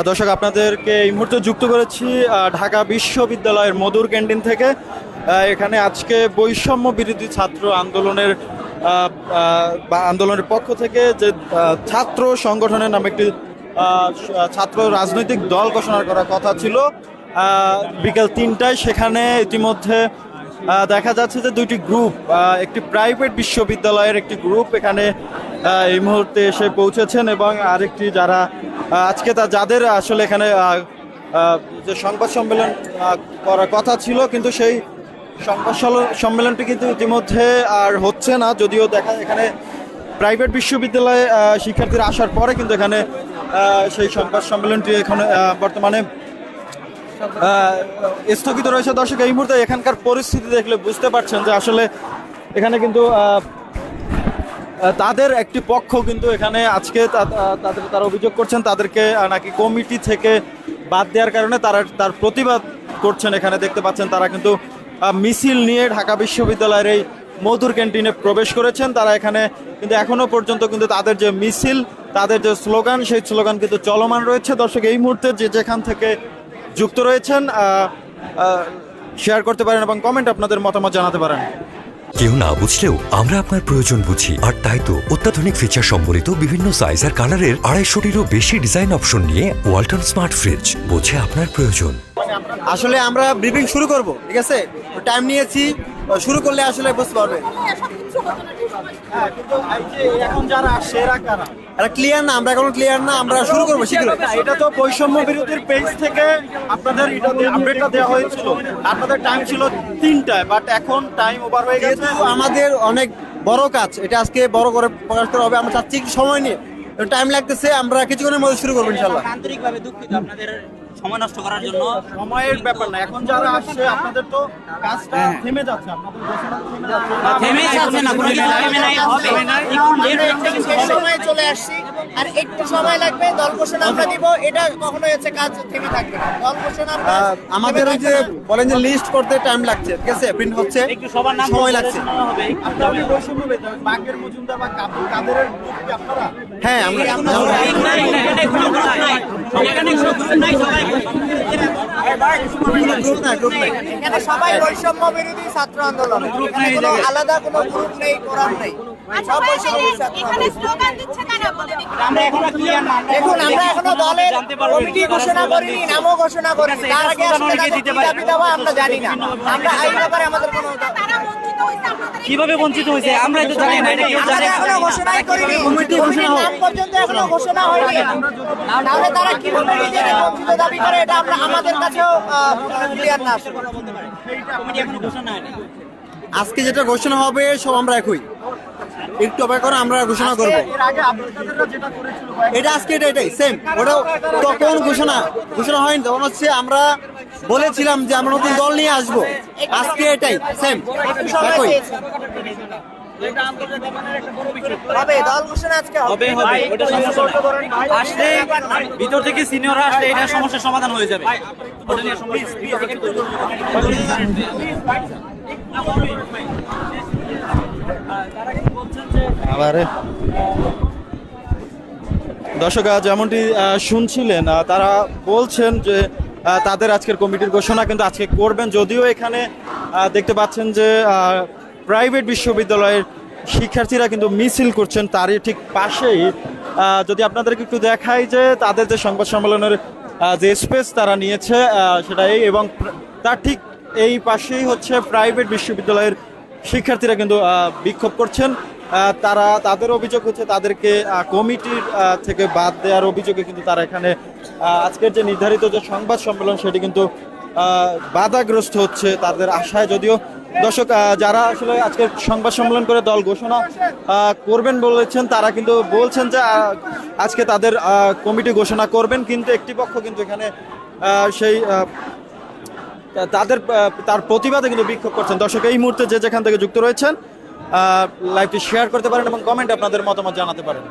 দর্শক, আপনাদেরকে এই মুহূর্তে যুক্ত করেছি ঢাকা বিশ্ববিদ্যালয়ের মধুর ক্যান্টিন থেকে। এখানে আজকে বৈষম্য বিরোধী ছাত্র আন্দোলনের আন্দোলনের পক্ষ থেকে যে ছাত্র সংগঠনের নামে একটি ছাত্র রাজনৈতিক দল ঘোষণা করার কথা ছিল বিকেল 3টায়। সেখানে ইতিমধ্যে দেখা যাচ্ছে যে দুইটি গ্রুপ, একটি প্রাইভেট বিশ্ববিদ্যালয়ের একটি গ্রুপ এখানে এই মুহূর্তে এসে পৌঁছেছেন, এবং আরেকটি যারা আজকে যাদের আসলে এখানে যে সংবাদ সম্মেলন করার কথা ছিল, কিন্তু সেই সংবাদ সম্মেলনটি কিন্তু ইতিমধ্যে আর হচ্ছে না। যদিও এখানে প্রাইভেট বিশ্ববিদ্যালয়ে শিক্ষার্থীরা আসার পরে কিন্তু এখানে সেই সংবাদ সম্মেলনটি এখানে বর্তমানে স্থগিত রয়েছে। দর্শক, এই মুহূর্তে এখানকার পরিস্থিতি দেখলে বুঝতে পারছেন যে আসলে এখানে কিন্তু তাদের একটি পক্ষ কিন্তু এখানে আজকে তারা অভিযোগ করছেন তাদেরকে নাকি কমিটি থেকে বাদ দেওয়ার কারণে তার প্রতিবাদ করছেন। এখানে দেখতে পাচ্ছেন তারা কিন্তু মিছিল নিয়ে ঢাকা বিশ্ববিদ্যালয়ের এই মধুর ক্যান্টিনে প্রবেশ করেছেন। তারা এখানে কিন্তু এখনো পর্যন্ত কিন্তু তাদের যে মিছিল, তাদের যে স্লোগান, সেই স্লোগান কিন্তু চলমান রয়েছে। দর্শক, এই মুহূর্তে যেখান থেকে যুক্ত রয়েছেন শেয়ার করতে পারেন এবং কমেন্ট আপনাদের মতামত জানাতে পারেন। কেউ না বুঝলেও আমরা আপনার প্রয়োজন বুঝি, আর তাই তো অত্যাধুনিক ফিচার সম্বলিত বিভিন্ন সাইজ আর কালারের 250-টিরও বেশি ডিজাইন অপশন নিয়ে ওয়ালটন স্মার্ট ফ্রিজ বোঝে আপনার প্রয়োজন। আসলে আমরা ব্রিফিং শুরু করব, ঠিক আছে? টাইম নিয়েছি, শুরু করলে আসলে বুঝতে পারবে। এখন যারা আসছে এটা ক্লিয়ার না, আমরা এখনো ক্লিয়ার না, আমরা শুরু করবো শীঘ্রই। এটা তো বৈষম্য বিরোধীর পেজ থেকে আপনাদের আপডেটটা দেওয়া হয়েছিল, আপনাদের টাইম ছিল 3টায়, বাট এখন টাইম ওভার হয়ে গেছে। আমাদের অনেক বড় কাজ, এটা আজকে বড় করে প্রকাশ করা হবে। আমরা চাচ্ছি একটু সময় নিয়ে, টাইম লাগতেছে, আমরা কিছুক্ষণের মধ্যে শুরু করবো ইনশাল্লাহ। আন্তরিকভাবে দুঃখিত আপনাদের সময় নষ্ট করার জন্য। সময়ের ব্যাপার না, এখন যারা আসছে আপনাদের তো কাজটা থেমে যাচ্ছে, আপনাদের ঘোষণা থেমে যাচ্ছে না, কোনো কিছু থেমে নাই, হবে সময় চলে আসছি, আর একটু সময় লাগবে। দল ঘোষণা আমরা দিব, এটা কখনো হচ্ছে কাজ থেমে থাকবে না। দল ঘোষণা আমাদের ওই যে বলেন যে লিস্ট করতে টাইম লাগছে, ঠিক আছে? প্রিন্ট হচ্ছে, একটু সবার নাম সময় লাগছে। হবে। আপনাদের বৈষম্য বিরোধী বাগের মজুমদার বা কাদের গ্রুপ কি আপনারা? হ্যাঁ, আমরা এখানে কোনো গ্রুপ নাই, এখানে কোনো গ্রুপ নাই, সবাই গ্রুপ না, গ্রুপ নাই। এখানে সবাই বৈষম্য বিরোধী ছাত্র আন্দোলন, এখানে কোনো আলাদা কোনো গ্রুপ নেই, কোরআন নেই, সব বৈষম্য বিরোধী ছাত্র আন্দোলন। আমরা এখনো ক্লিয়ার না। দেখুন, আমরা এখনো দলের কমিটি ঘোষণা করিনি, নামও ঘোষণা করিনি। তার আগে আসলে তাদের কি দাবি দেওয়া আমরা জানি না। আমরা আইন ব্যাপারে আমাদের কোনো কিভাবে বঞ্চিত হয়েছে আমরা তো জানি না, এটা কেউ জানে না। এখনো ঘোষণাই করিনি, কমিটির নাম পর্যন্ত এখনো ঘোষণা হয়নি। তাহলে তারা কিভাবে নিজেদের বঞ্চিত দাবি করে, এটা আমরা আমাদের কাছেও ক্লিয়ার না। কমিটি এখনো ঘোষণা হয়নি। আজকে যেটা ঘোষণা হবে সব আমরা একই, একটু অপেক্ষা করে আমরা ঘোষণা করবো। এটা আজকে এটাই সেম, ওটাও তখন ঘোষণা হয়নি, তখন হচ্ছে আমরা বলেছিলাম যে আমরা নতুন দল নিয়ে আসবো। আজকে এটাই সেম, একই। হবে দল ঘোষণা আজকে হবে হবে, ওটা সমস্যা নাই। আসলে ভিতর থেকে সিনিয়ররা আসলে এটা সমস্যার সমাধান হয়ে যাবে। ওটা নিয়ে দর্শক, যেমনটি শুনছিলেন, তারা বলছেন যে তাদের আজকের কমিটির ঘোষণা কিন্তু আজকে করবেন। যদিও এখানে দেখতে পাচ্ছেন যে প্রাইভেট বিশ্ববিদ্যালয়ের শিক্ষার্থীরা কিন্তু মিছিল করছেন, তারই ঠিক পাশেই যদি আপনাদেরকে একটু দেখাই যে তাদের যে সংবাদ সম্মেলনের যে স্পেস তারা নিয়েছে সেটা এবং তার ঠিক এই পাশেই হচ্ছে প্রাইভেট বিশ্ববিদ্যালয়ের শিক্ষার্থীরা কিন্তু বিক্ষোভ করছেন। তাদের অভিযোগ হচ্ছে তাদেরকে কমিটির থেকে বাদ দেওয়ার অভিযোগে কিন্তু তারা এখানে আজকের যে নির্ধারিত যে সংবাদ সম্মেলন সেটি কিন্তু বাধাগ্রস্ত হচ্ছে তাদের আশায়। যদিও দর্শক, যারা আসলে আজকের সংবাদ সম্মেলন করে দল ঘোষণা করবেন বলেছেন, তারা কিন্তু বলছেন যে আজকে তাদের কমিটি ঘোষণা করবেন, কিন্তু একটি পক্ষ কিন্তু এখানে সেই তার প্রতিবাদে কিন্তু বিক্ষোভ করছেন। দর্শক, এই মুহূর্তে যেখান থেকে যুক্ত রয়েছেন লাইভটি শেয়ার করতে পারেন এবং কমেন্ট আপনাদের মতামত জানাতে পারেন।